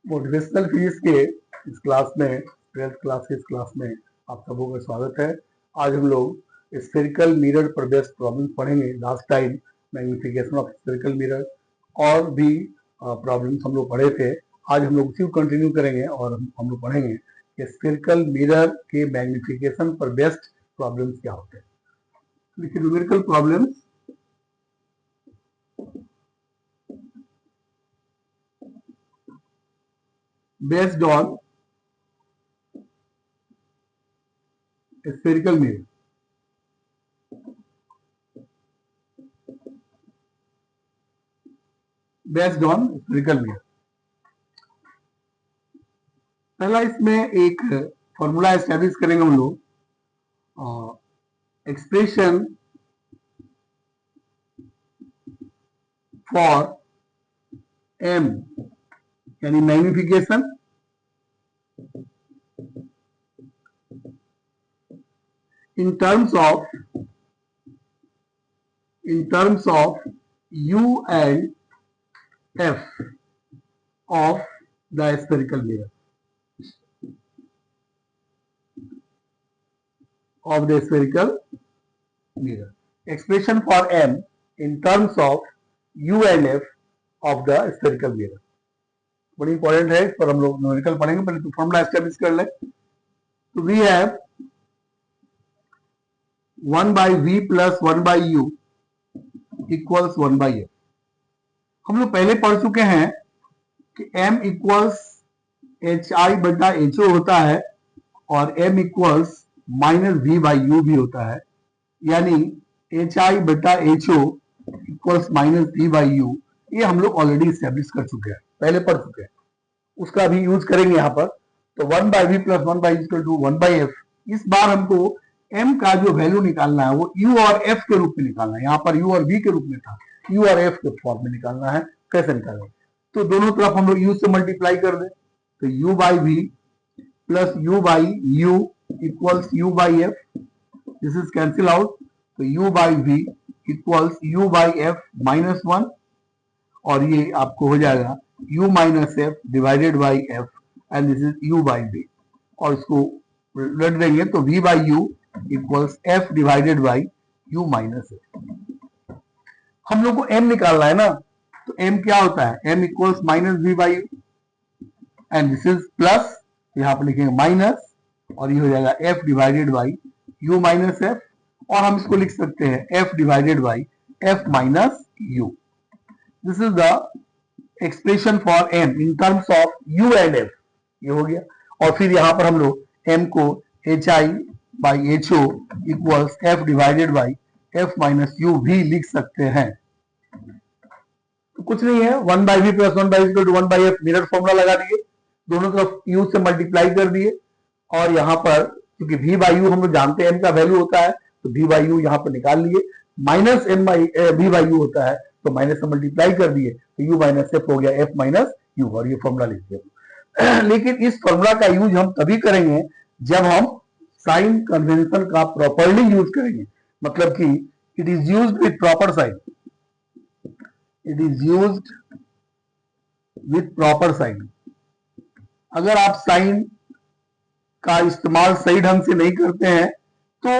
Motivational physics के इस class में 12th क्लास के इस क्लास में आप सबों का स्वागत है। आज हम लोग स्फेरिकल मिरर पर बेस्ड प्रॉब्लम पढ़ेंगे। Last time magnification of spherical mirror और भी प्रॉब्लम्स हम लोग पढ़े थे। आज हम लोग उसी को कंटिन्यू करेंगे और हम लोग पढ़ेंगे कि स्फेरिकल मिरर के मैग्निफिकेशन पर बेस्ड प्रॉब्लम्स क्या होते हैं। देखिए, numerical problems based on spherical mirror. Based on spherical mirror. पहला इसमें एक फॉर्मूला एस्टेब्लिश करेंगे हम लोग। एक्सप्रेशन फॉर m यानी magnification in terms of u and f of the spherical mirror expression for m in terms of u and f of the spherical mirror बड़ी important है। इस पर हम लोग न्यूमेरिकल पढ़ेंगे। पहले तो फॉर्मूला एस्टेब्लिश कर ले। तो we have 1 by v plus 1 by u equals 1 by f। हम लोग पहले पढ़ चुके हैं कि m इक्वल्स एच आई बटा एच ओ होता है और m equals minus v by U भी होता है, यानी एच आई बटा H O equals minus v by U. ये हम लोग ऑलरेडी स्टैब्लिश कर चुके हैं, पहले पढ़ चुके हैं। उसका भी यूज करेंगे यहाँ पर। तो 1 by v plus 1 by equal to 1 by f. इस बार हमको m का जो वैल्यू निकालना है वो u और f के रूप में निकालना है। यहाँ पर u और v के रूप में था, u और f के फॉर्म में निकालना है। कैसे निकालेंगे? तो दोनों तरफ हम लोग u से मल्टीप्लाई कर दें। तो u by v plus u by u equals u by f। This is cancel out. तो u by v equals u by f minus 1 और ये आपको हो जाएगा u minus F divided by F and this is u by v। और इसको रख देंगे तो v by u equals f divided by u minus F. हम लोग को m निकालना है ना, तो m क्या होता है? m equals minus v by u and this is plus, यहाँ पर लिखेंगे माइनस और ये हो जाएगा f divided by u minus f। और हम इसको लिख सकते हैं f divided by f minus u। This is the expression for m in terms of u and f। ये हो गया। और फिर यहाँ पर हम लोग m को h i by h O equals F divided by F minus u भी लिख सकते हैं। तो कुछ नहीं है, 1 by v plus 1 by equal to 1 by f, mirror formula लगा दिए, दोनों तरफ u से मल्टीप्लाई कर दिए। और यहाँ पर क्योंकि v बाई यू हम लोग जानते हैं m का वैल्यू होता है, तो v बाई यू यहाँ पर निकाल लिए। Minus m by v by you होता है, तो माइनस से मल्टीप्लाई कर दिए तो u माइनस एफ हो गया f माइनस यू और ये फॉर्मूला लिख दिया। लेकिन इस फॉर्मूला का यूज हम तभी करेंगे जब हम साइन कन्वेंशन का प्रॉपरली यूज करेंगे। मतलब कि it is used with proper sign, it is used with proper sign. अगर आप साइन का इस्तेमाल सही ढंग से नहीं करते हैं तो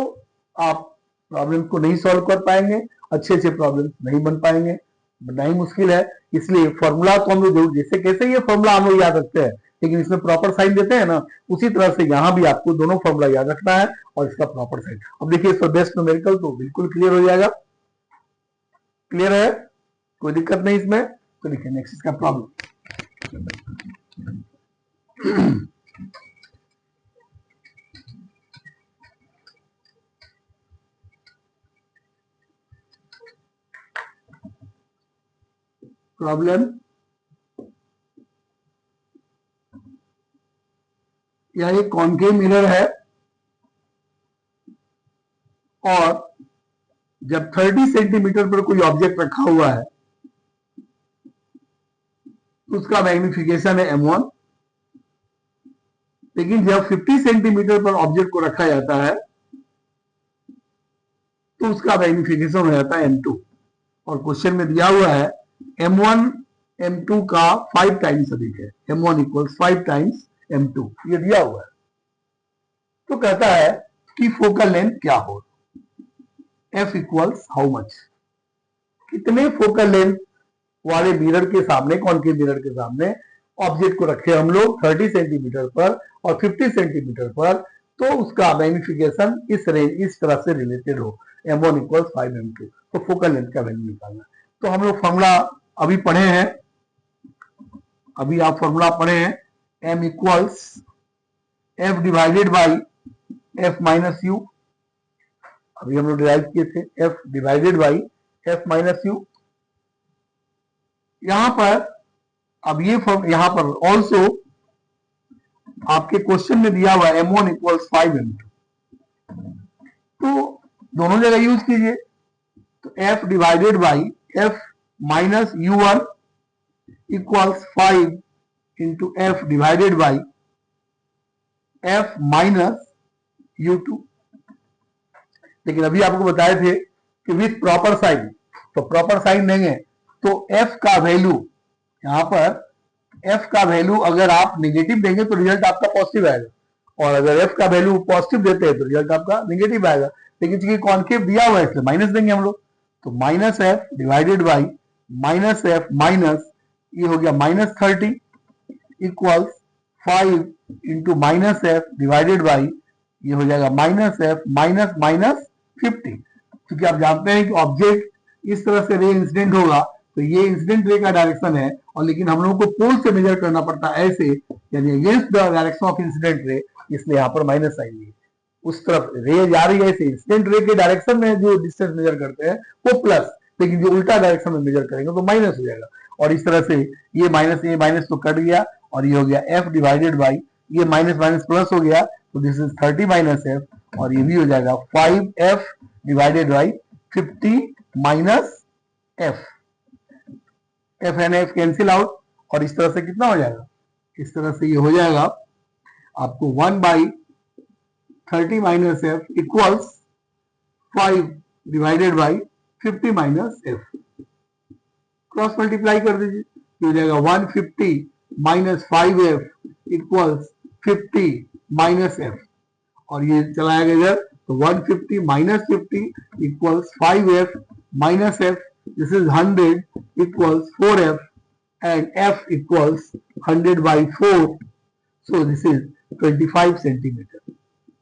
आप प्रॉब्लम को नहीं सॉल्व कर पाएंगे, अच्छे से प्रॉब्लम नहीं बन पाएंगे, बनना ही मुश्किल है। इसलिए फॉर्मूला तो हम लोग जैसे कैसे ये फॉर्मूला हम लोग याद रखते हैं, लेकिन इसमें प्रॉपर साइन देते हैं ना, उसी तरह से यहां भी आपको दोनों फॉर्मूला याद रखना है और इसका प्रॉपर साइन। अब देखिए, इसका बेस्ट न्यूमेरिकल तो बिल्कुल क्लियर हो जाएगा। क्लियर है, कोई दिक्कत नहीं इसमें। तो देखिए नेक्स्ट इसका प्रॉब्लम। प्रॉब्लम यह एक कॉन्केव मिरर है और जब 30 सेंटीमीटर पर कोई ऑब्जेक्ट रखा हुआ है तो उसका मैग्निफिकेशन है m1। लेकिन जब 50 सेंटीमीटर पर ऑब्जेक्ट को रखा जाता है तो उसका मैग्निफिकेशन हो जाता है m2। और क्वेश्चन में दिया हुआ है m1 m2 का 5 टाइम्स अधिक है, m1 इक्वल्स 5 टाइम्स m2, ये दिया हुआ है। तो कहता है कि फोकल लेंथ क्या हो, f इक्वल्स हाउ मच, कितने फोकल लेंथ वाले मिरर के सामने, कॉनकेव मिरर के सामने ऑब्जेक्ट को रखे हम लोग 30 सेंटीमीटर पर और 50 सेंटीमीटर पर, तो उसका मैग्निफिकेशन इस रेंज, इस तरह से रिलेटेड हो, m1 इक्वल्स 5m2, तो फोकल लेंथ का वैल्यू निकालना। तो हम लोग फॉर्मूला अभी पढ़े हैं, अभी आप फॉर्मूला पढ़े हैं, m equals f divided by f minus you, अभी हम लोग डिराइव किए थे, f divided by f minus you. यहां पर अब ये यहां पर ऑल्सो आपके क्वेश्चन में दिया हुआ m1 इक्वल्स 5m2, तो दोनों जगह यूज कीजिए। तो f divided by f minus u1 equals 5 into f divided by f minus u2। लेकिन अभी आपको बताए थे कि विथ प्रॉपर साइन, तो प्रॉपर साइन नहीं है, तो f का वैल्यू यहां पर, f का वैल्यू अगर आप नेगेटिव देंगे तो रिजल्ट आपका पॉजिटिव आएगा, और अगर f का वैल्यू पॉजिटिव देते हैं तो रिजल्ट आपका नेगेटिव आएगा। लेकिन चूंकि कॉनकेव दिया हुआ है इसलिए माइनस देंगे हम लोग, तो minus F divided by minus F minus, ये हो गया minus 30 equals 5 into minus F divided by, ये हो जाएगा माइनस एफ माइनस माइनस 50। क्योंकि आप जानते हैं कि ऑब्जेक्ट इस तरह से रे इंसिडेंट होगा, तो ये इंसिडेंट रे का डायरेक्शन है, और लेकिन हम लोगों को पोल से मेजर करना पड़ता है ऐसे, यानी against the direction of incident ray, इसलिए यहाँ पर माइनस साइन है। उस तरफ रे जा रही है ऐसे, इंसिडेंट रे के डायरेक्शन में जो डिस्टेंस मेजर करते हैं वो प्लस, लेकिन जो उल्टा डायरेक्शन में मेजर करेंगे तो माइनस हो जाएगा। और इस तरह से ये माइनस तो कट गया, और ये हो गया एफ डिवाइडेड बाई, ये माइनस माइनस प्लस हो गया, तो दिस इज 30 माइनस एफ, और ये भी हो जाएगा 5f divided by 50 minus F, F and F cancel out, और इस तरह से कितना हो जाएगा, इस तरह से ये हो जाएगा आपको 1 by 30 minus F equals 5 divided by 50 minus F, cross multiply कर दीजिए, ये हो जाएगा 150 minus 5f equals 50 minus F, और ये चलाया गया इधर, तो 150 minus 50 equals 5f minus F, this is 100 equals 4f and f equals 100 by 4, so this is 25 centimetre.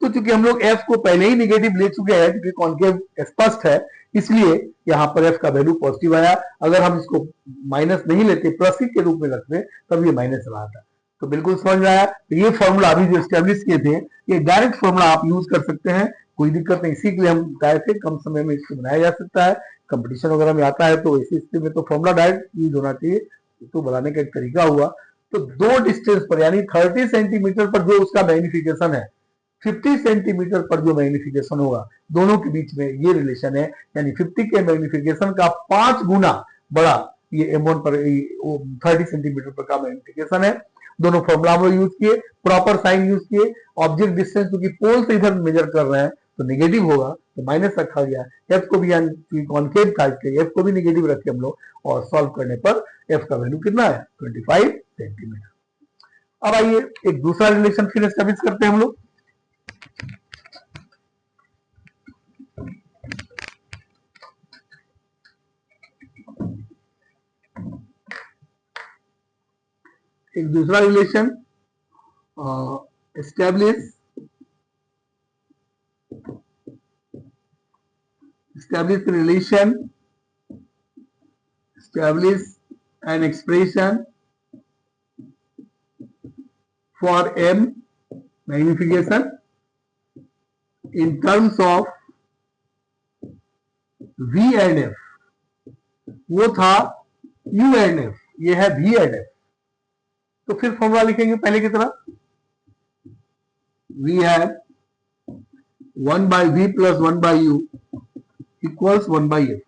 तो चूंकि हम लोग f को पहले ही नेगेटिव ले चुके हैं, क्योंकि कॉनकेव स्पष्ट है, इसलिए यहाँ पर f का वैल्यू पॉजिटिव आया। अगर हम इसको माइनस नहीं लेते, प्लस ही के रूप में रखते, तब ये माइनस रहा था। तो बिल्कुल समझ में आया। तो ये फॉर्मूला अभी जो स्टेब्लिश किए थे, ये डायरेक्ट फॉर्मूला आप यूज कर सकते हैं, कोई दिक्कत नहीं। इसी के लिए हम बताए थे कम समय में इसको बनाया जा सकता है, कंपटीशन वगैरह में आता है, तो इसी स्थिति में तो फॉर्मूला डायरेक्ट यूज होना चाहिए। तो बनाने का एक तरीका हुआ, तो दो डिस्टेंस पर, यानी 30 सेंटीमीटर पर जो उसका मैग्निफिकेशन है, 50 सेंटीमीटर पर जो मैग्निफिकेशन होगा, दोनों के बीच में ये रिलेशन है, यानी 50 के मैग्निफिकेशन का 5 गुना बड़ा ये M1 पर 30 सेंटीमीटर पर का मैग्निफिकेशन है। दोनों फॉर्मूला हम यूज किए, प्रॉपर साइन यूज किए, ऑब्जेक्ट डिस्टेंस क्योंकि पोल से इधर मेजर कर रहे हैं तो नेगेटिव होगा, तो माइनस रखा गया। एफ को भी कॉनकेव था, एफ को भी नेगेटिव रखे हम लोग, और सॉल्व करने पर एफ का वैल्यू कितना है, 25 सेंटीमीटर। अब आइए एक दूसरा रिलेशन फिर एस्टेब्लिश करते हैं हम लोग। एक दूसरा relation establish an expression for m magnification in terms of v and f। वो था u and f, ये है v and f। तो फिर फॉर्मूला लिखेंगे पहले की तरह, we have 1 by v plus 1 by u equals 1 by f।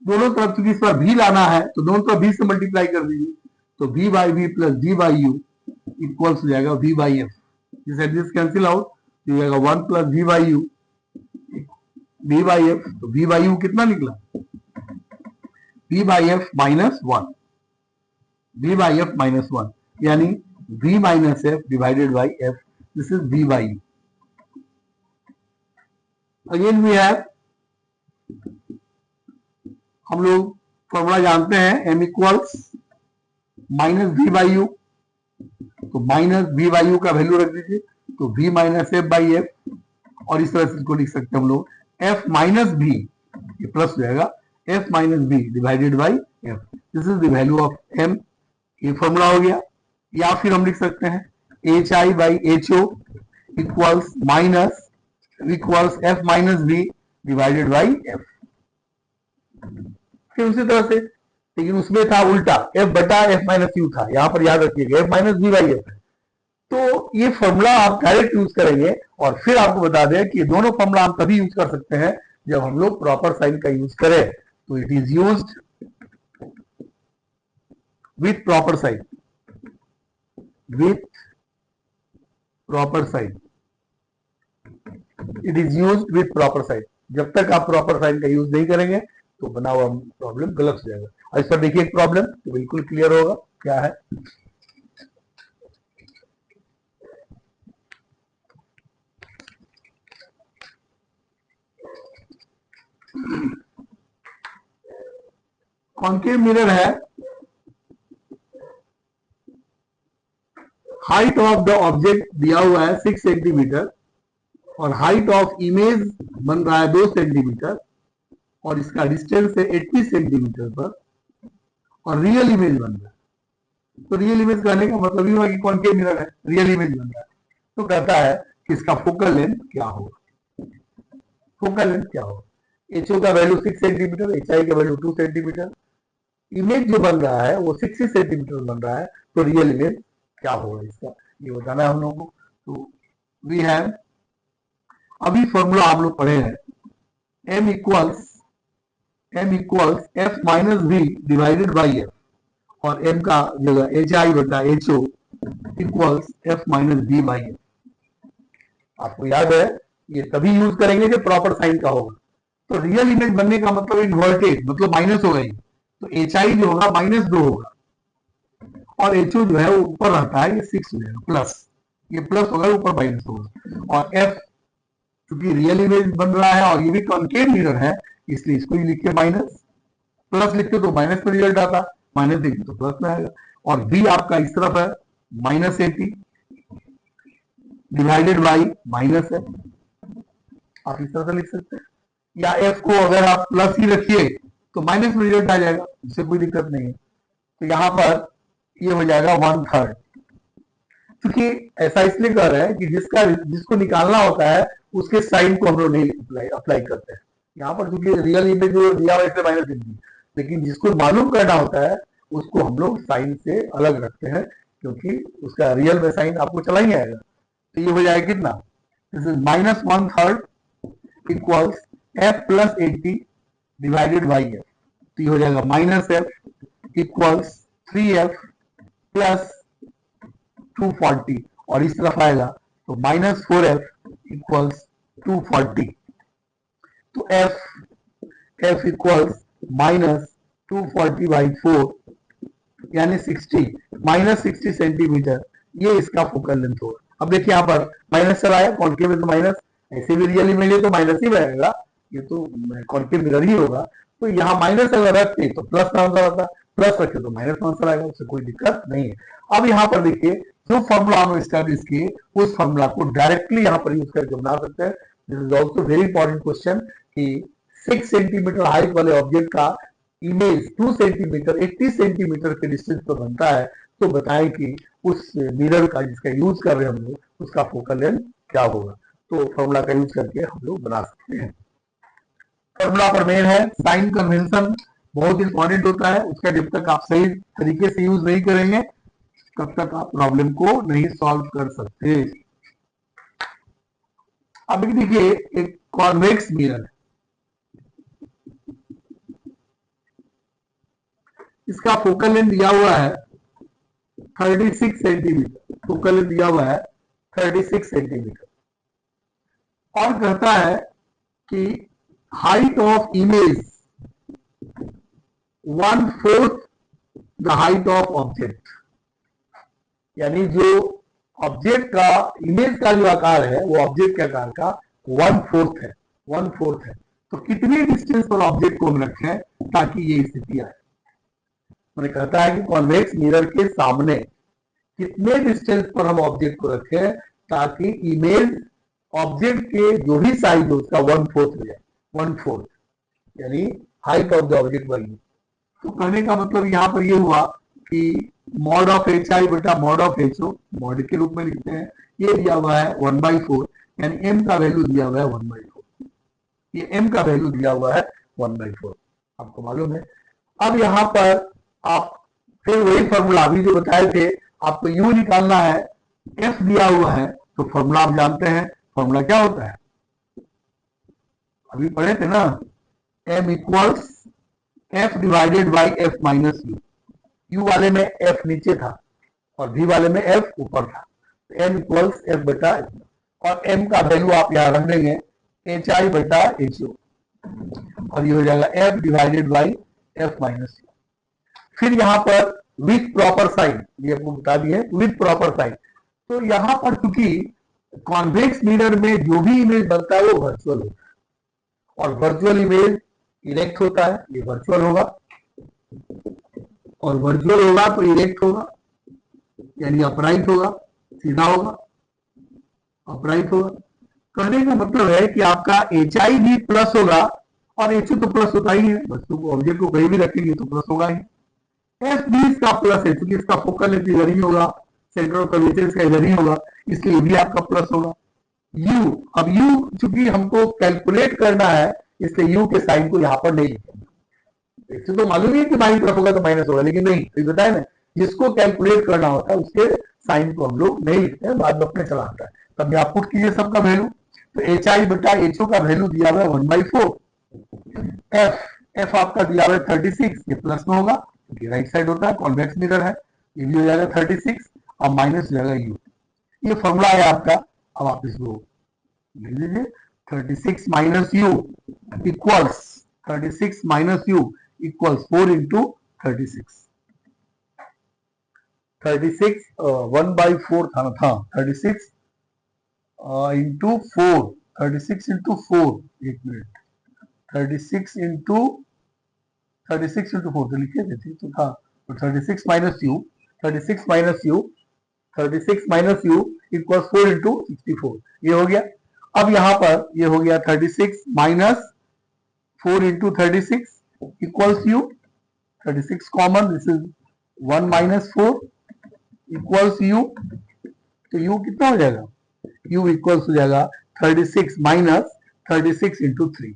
दोनों तरफ क्योंकि इस बार v लाना है तो दोनों तरफ v से मल्टीप्लाई कर दीजिए, तो v by v plus v by u equals हो जाएगा v by f। This cancel out, हो जाएगा 1 plus v by u v by f। तो v by u कितना निकला, v by F minus one, v by F minus one, यानी v minus F divided by F, this is v by u. Again we have, हम लोग formula जानते हैं m equals minus v by U, तो minus v by U का value रख दीजिए, तो v minus F by F, और इस तरह से इसको लिख सकते हैं हम लोग f माइनस v, ये प्लस हो जाएगा, f minus v divided by f, this is the value of m. ये फॉर्मूला हो गया. या फिर हम लिख सकते हैं hi by ho equals minus equals f minus v divided by f. फिर उसी तरह से, लेकिन उसमें था उल्टा, f बटा f माइनस u था, यहां पर याद रखिएगा f minus v by f है. तो ये फॉर्मूला आप डायरेक्ट यूज करेंगे, और फिर आपको बता दें कि दोनों फॉर्मूला हम तभी यूज कर सकते हैं जब हम लोग प्रॉपर साइन का यूज करें. तो it is used with proper sign, with proper sign, it is used with proper sign. जब तक आप प्रॉपर साइन का यूज नहीं करेंगे तो बना हुआ प्रॉब्लम गलत हो जाएगा. और इस पर देखिए एक प्रॉब्लम तो बिल्कुल क्लियर होगा क्या है. कॉन्केव मिरर है, हाइट ऑफ द ऑब्जेक्ट दिया हुआ है 6 सेंटीमीटर, और हाइट ऑफ इमेज बन रहा है 2 सेंटीमीटर, और इसका डिस्टेंस है 80 सेंटीमीटर पर, और रियल इमेज बन रहा है. तो रियल इमेज कहने का मतलब ये हुआ कि कॉन्केव मिरर है, रियल इमेज बन रहा है. तो कहता है कि इसका फोकल लेंथ क्या होगा. फोकल लेंथ क्या होगा, HO का वैल्यू 6 सेंटीमीटर, HI का वैल्यू 2 सेंटीमीटर, इमेज जो बन रहा है वो 60 सेंटीमीटर बन रहा है, तो रियल इमेज क्या होगा इसका, ये बताना है हम लोगों को. तो वी हैव, अभी फॉर्मूला आप लोग पढ़े हैं, m equals f minus v divided by f, और m का जगह hi बटा ho equals f minus v by f. आपको याद है ये तभी यूज करेंगे जब प्रॉपर साइन का होगा. तो रियल इमेज बनने का मतलब इन्वर्टेड, मतलब माइनस होगा ही, तो hi जो होगा माइनस 2 होगा, और ho जो है वो ऊपर रहता है, ये 6 हो जाएगा प्लस, ये प्लस होगा ऊपर माइनस होगा. और f क्योंकि रियल इमेज बन रहा है और ये भी कॉन्केव मिरर है, इसलिए इसको ही लिखिए माइनस, प्लस लिखते तो माइनस में रिजल्ट आता, माइनस लिखते तो प्लस में आएगा. और v आपका इस तरफ है माइनस 80 डिवाइडेड बाई माइनस है, आप इस तरह से लिख सकते हैं. या f को अगर आप प्लस ही रखिए तो माइनस में रिजल्ट आ जाएगा, इससे कोई दिक्कत नहीं है. तो यहाँ पर ये हो जाएगा 1/3, क्योंकि ऐसा इसलिए कर रहे हैं कि जिसको निकालना होता है उसके साइन को हम लोग नहीं अप्लाई करते हैं. यहाँ पर क्योंकि रियल इमेज जो दिया हुआ इसलिए माइनस इंटी, लेकिन जिसको मालूम करना होता है उसको हम लोग साइन से अलग रखते हैं, क्योंकि उसका रियल में साइन आपको चला ही आएगा. तो ये हो जाएगा कितना, this is minus 1/3 equals f plus 80 divided by f. तो ये हो जाएगा minus f equals 3f plus 240, और इस तरफ आएगा तो माइनस 4f इक्वल्स 240. तो f इक्वल्स माइनस 240 बाई 4 यानी 60, माइनस 60 सेंटीमीटर, ये इसका फोकल लेंथ होगा. अब देखिए यहाँ पर माइनस चलाया, कॉन्केव में तो माइनस, ऐसे भी रियल इमेज है तो माइनस ही रहेगा, ये तो कॉन्केव मिरर ही होगा. तो यहाँ माइनस अगर रखते तो प्लस का आंसर आता, प्लस रखे तो माइनस का आंसर आएगा, उससे कोई दिक्कत नहीं है. अब यहाँ पर देखिए जो फॉर्मूला हम स्टैब्लिश किए उस फॉर्मूला को डायरेक्टली यहाँ पर यूज करके बना सकते हैं. This is also very important question कि 6 सेंटीमीटर हाइट वाले ऑब्जेक्ट का इमेज 2 सेंटीमीटर 80 सेंटीमीटर के डिस्टेंस पर बनता है, तो बताएं कि उस मिरर का जिसका यूज कर रहे हैं हम लोग उसका फोकल लेंथ क्या होगा. तो फॉर्मूला का यूज करके हम लोग बना सकते हैं. फॉर्मूला पर मेन है साइन कन्वेंशन, बहुत इंपॉर्टेंट होता है, उसका जब तक आप सही तरीके से यूज नहीं करेंगे तब तक आप प्रॉब्लम को नहीं सॉल्व कर सकते. अब देखिए एक कॉन्वेक्स मिरर है, इसका फोकल लेंथ दिया हुआ है 36 सेंटीमीटर, फोकल लेंथ दिया हुआ है 36 सेंटीमीटर, और कहता है कि height of image 1/4 the height of object, यानी जो ऑब्जेक्ट का इमेज का जो आकार है वो ऑब्जेक्ट के आकार का 1/4 है, 1/4 है। तो कितने डिस्टेंस पर ऑब्जेक्ट को हम रखें ताकि ये स्थिति आए। मैंने कहता है कि कॉन्वेक्स मिरर के सामने कितने डिस्टेंस पर हम ऑब्जेक्ट को रखें ताकि इमेज ऑब्जेक्ट के जो भी साइज हो उसका 1/4 हो जाए, 1/4 यानी height of the object value. तो कहने का मतलब यहाँ पर ये हुआ कि मॉड ऑफ एच आई बटा mod of H O, mod के रूप में लिखते हैं, ये दिया हुआ है 1/4, यानी एम का वैल्यू दिया हुआ है 1/4, ये एम का वैल्यू दिया हुआ है 1/4, आपको मालूम है। अब यहाँ पर आप फिर वही फॉर्मूला अभी जो बताए थे, आपको यू निकालना है, एफ दिया हुआ है, तो फॉर्मूला आप जानते हैं, फॉर्मूला क्या होता है, अभी पढ़े थे ना, M equals F divided by F minus U. U वाले में एफ नीचे था और भी वाले में एफ ऊपर था, तो एम इक्वल्स एफ बटा, और एम का वैल्यू आप यहां रख देंगे एच आई बटा एच ओ, और ये हो जाएगा F divided by F minus you. फिर यहाँ पर विथ प्रॉपर साइन, ये आपको बता दिए विथ प्रॉपर साइन। तो यहाँ पर चूंकि कॉन्वेक्स मिरर में जो भी इमेज बनता है वो वर्चुअल होता है, और वर्चुअल इमेज इरेक्ट होता है, ये वर्चुअल होगा, और वर्चुअल होगा तो इरेक्ट होगा, यानी अपराइट होगा, सीधा होगा, अपराइट होगा। कहने का मतलब है कि आपका एच आई भी प्लस होगा, और एच तो प्लस होता ही है, वस्तु को ऑब्जेक्ट को कहीं भी रखेंगे तो प्लस होगा ही। एफ भी इसका प्लस है, क्योंकि इसका फोकल लेंथ इधर ही होगा, सेंटर ऑफ कर्वेचर इसका इधर ही होगा, इसलिए भी आपका प्लस होगा। यू, अब यू चूंकि हमको कैलकुलेट करना है, इसलिए यू के साइन को यहाँ पर नहीं लिखेंगे। इससे तो मालूम ही है कि बाई तरफ होगा तो माइनस होगा, लेकिन नहीं, तो बताए ना, जिसको कैलकुलेट करना होता है उसके साइन को हम लोग नहीं लिखते हैं, बाद में अपने चला आता है। तब आप पुट कीजिए सबका वैल्यू, तो एच आई बटा एच ओ का वैल्यू दिया हुआ है 1/4, एफ आपका दिया हुआ है 36, ये प्लस में होगा क्योंकि राइट साइड होता है, कॉन्वेक्स मिरर है, ये भी हो जाएगा 36 और माइनस हो जाएगा यू। ये फॉर्मूला है आपका, अब आप इसको लिख लीजिए, 36 minus you equals 36 minus you equals 4 into 36, 1/4 था 36 इंटू 4, 36 इंटू 4, एक मिनट, 36 इंटू 4 तो लिखे थे, तो था, तो 36 minus you, 36 minus you, 36 minus you equal 4 into 64, ये हो गया। अब यहां पर ये हो गया 36 minus 4 into 36 equals you, 36 common, this is 1 minus 4 equals you, तो यू कितना हो जाएगा, यू इक्वल्स हो जाएगा 36 माइनस 36 इंटू 3,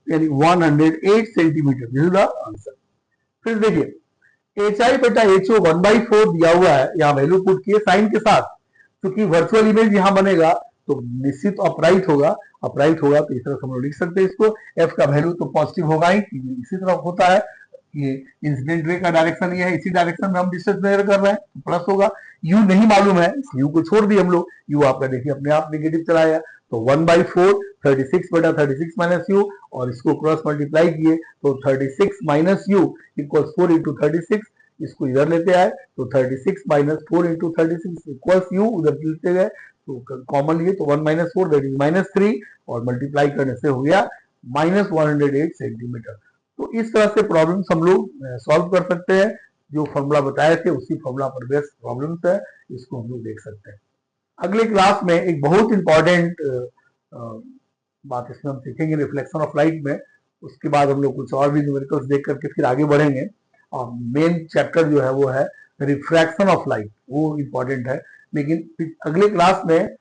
यानी 108 centimetre, this is the answer. फिर देखिए एच आई बटा एच ओ 1/4 दिया हुआ है, यहाँ वैल्यू पुट किए साइन के साथ, क्योंकि वर्चुअल इमेज यहाँ बनेगा तो निश्चित अपराइट होगा, अपराइट होगा तो इस तरह हम लोग लिख सकते हैं इसको, एफ का वैल्यू तो पॉजिटिव होगा ही, इसी तरह होता है, ये इंसिडेंट रे का डायरेक्शन ये है, इसी डायरेक्शन में हम डिस्टेंस मेजर कर रहे हैं तो प्लस होगा। यू नहीं मालूम है, यू को छोड़ दिए हम लोग, यू आपका देखिए अपने आप नेगेटिव चला आया, तो 1/4 36 बटा 36 माइनस यू, और इसको क्रॉस मल्टीप्लाई किए तो 36 माइनस यू इक्वल्स 4 इंटू 36, इसको इधर लेते आए तो 36 माइनस 4 इंटू 36 इक्वल्स यू, उधर लेते गए तो कॉमन लिए तो 1 माइनस 4 दैट इज -3, और मल्टीप्लाई करने से हो गया -108 सेंटीमीटर। तो इस तरह से प्रॉब्लम्स हम लोग सॉल्व कर सकते हैं, जो फॉर्मूला बताए थे उसी फॉर्मूला पर बेस्ड प्रॉब्लम्स है, इसको हम लोग देख सकते हैं। अगले क्लास में एक बहुत इंपॉर्टेंट बात इसमें हम सीखेंगे रिफ्लेक्शन ऑफ लाइट में, उसके बाद हम लोग कुछ और भी न्यूमेरिकल्स देख करके फिर आगे बढ़ेंगे, और मेन चैप्टर जो है वो है रिफ्रैक्शन ऑफ लाइट, वो इंपॉर्टेंट है। लेकिन अगले क्लास में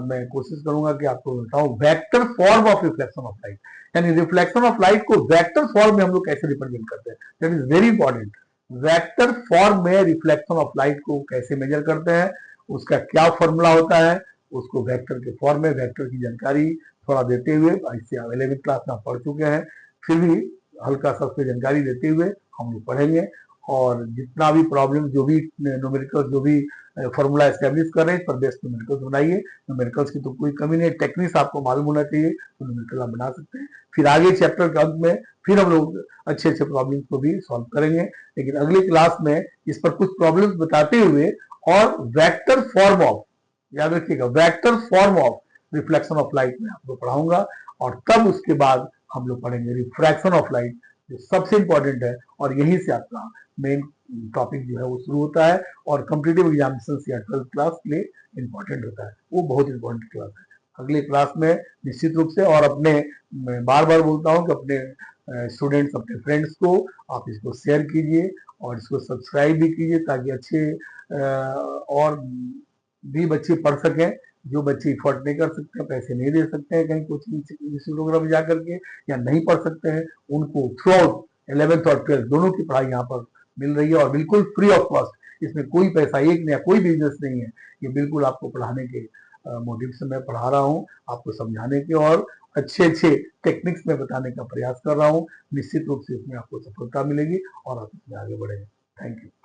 मैं कोशिश करूंगा कि आपको बताऊं vector form of reflection of light, यानी रिफ्लेक्शन ऑफ लाइट को वेक्टर फॉर्म में हम लोग कैसे रिप्रेजेंट करते हैं, that is very important. Vector form में रिफ्लेक्शन ऑफ लाइट को कैसे मेजर करते हैं, उसका क्या फॉर्मूला होता है, उसको वेक्टर के फॉर्म में वेक्टर की जानकारी थोड़ा देते हुए, इससे अवेलेबल क्लास में पढ़ चुके हैं, फिर भी हल्का सा उसकी जानकारी देते हुए हम लोग पढ़ेंगे, और जितना भी प्रॉब्लम, जो भी न्यूमेरिकल, जो भी फॉर्मूला एस्टेब्लिश कर रहे हैं, इस पर बेस्ड न्यूमेरिकल्स बनाइए। न्यूमेरिकल्स की तो कोई कमी नहीं, टेक्निक्स आपको मालूम होना चाहिए, तो न्यूमेरिकल आप बना सकते हैं। फिर आगे चैप्टर के अंत में फिर हम लोग अच्छे अच्छे प्रॉब्लम्स को भी सॉल्व करेंगे, लेकिन अगली क्लास में इस पर कुछ प्रॉब्लम्स बताते हुए और वेक्टर फॉर्म ऑफ, याद रखिएगा, vector form of reflection of light में आपको पढ़ाऊंगा। और तब उसके बाद हम लोग पढ़ेंगे रिफ्रैक्शन ऑफ लाइट, जो सबसे इंपॉर्टेंट है, और यहीं से आपका मेन टॉपिक जो है वो शुरू होता है और कॉम्पिटिटिव एग्जामिनेशन या 12th क्लास के लिए इंपॉर्टेंट होता है। वो बहुत इंपॉर्टेंट क्लास है। अगले क्लास में निश्चित रूप से, और अपने, मैं बार बार बोलता हूँ कि अपने स्टूडेंट्स, अपने फ्रेंड्स को आप इसको शेयर कीजिए और इसको सब्सक्राइब भी कीजिए, ताकि अच्छे और भी बच्चे पढ़ सकें। जो बच्चे इफोर्ट नहीं कर सकते, पैसे नहीं दे सकते हैं कहीं कोचिंग इंस्टीट्यूट वगैरह में जाकर के, या नहीं पढ़ सकते हैं, उनको थ्रू आउट 11th और 12th दोनों की पढ़ाई यहाँ पर मिल रही है, और बिल्कुल फ्री ऑफ कॉस्ट। इसमें कोई पैसा, एक नया कोई बिजनेस नहीं है। ये बिल्कुल आपको पढ़ाने के मोटिव से मैं पढ़ा रहा हूँ, आपको समझाने के और अच्छे अच्छे टेक्निक्स में बताने का प्रयास कर रहा हूँ। निश्चित रूप से इसमें आपको सफलता मिलेगी और आप इसमें आगे बढ़ेंगे। Thank you.